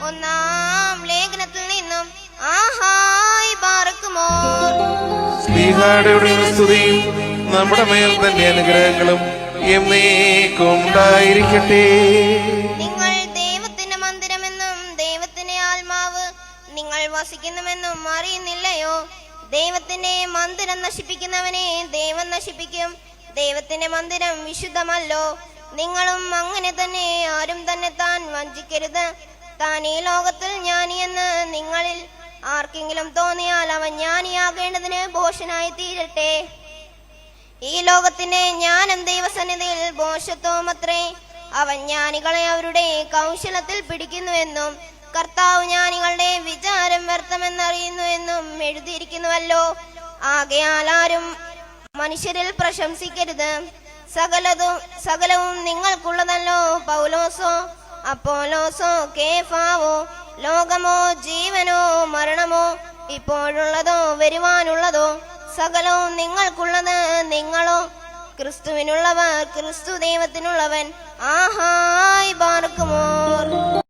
ഒന്നാം ലേഖനത്തിൽ നിന്നും ആഹായ് ബാറക്കുമോ. സ്ലീഹായുടെ സ്തുതിയും നമ്മുടെ മേൽ തന്നെ അനുഗ്രഹങ്ങളും എന്നേക്കും ഉണ്ടായിരിക്കട്ടെ. നിങ്ങൾ ദൈവത്തിന്റെ മന്ദിരമെന്നും ദൈവത്തിന്റെ ആത്മാവ് നിങ്ങൾ വസിക്കുന്നുവെന്നും അറിയുന്നില്ലയോ? ദൈവത്തിന്റെ മന്ദിരം നശിപ്പിക്കുന്നവനെ ദൈവം നശിപ്പിക്കും. ദൈവത്തിന്റെ മന്ദിരം വിശുദ്ധമല്ലോ. നിങ്ങളും അങ്ങനെ തന്നെ. ആരും തന്നെ താൻ വഞ്ചിക്കരുത്. താൻ ഈ ലോകത്തിൽ ജ്ഞാനിയെന്ന് നിങ്ങളിൽ ആർക്കെങ്കിലും തോന്നിയാൽ അവൻ ജ്ഞാനിയാകേണ്ടതിന് ഭോഷനായി തീരട്ടെ. ഈ ലോകത്തിന്റെ ജ്ഞാനം ദൈവസന്നിധിയിൽ ഭോഷത്വമത്രേ. അവൻ ജ്ഞാനികളെ അവരുടെ കൗശലത്തിൽ പിടിക്കുന്നുവെന്നും കർത്താവ് ജ്ഞാനികളുടെ വിചാരം വ്യർത്ഥമെന്നറിയുന്നുവെന്നും എഴുതിയിരിക്കുന്നുവല്ലോ. ആകയാൽ ആരും മനുഷ്യരിൽ പ്രശംസിക്കരുത്. സകലവും നിങ്ങൾക്കുള്ളതല്ലോ. പൗലോസോ അപ്പോലോസോ കേഫാവോ, ലോകമോ ജീവനോ മരണമോ, ഇപ്പോഴുള്ളതോ വരുവാനുള്ളതോ, സകലവും നിങ്ങൾക്കുള്ളത്. നിങ്ങളോ ക്രിസ്തുവിനുള്ളവർ, ക്രിസ്തു ദൈവത്തിനുള്ളവൻ. ആഹായ് ബാറക്കുമോ.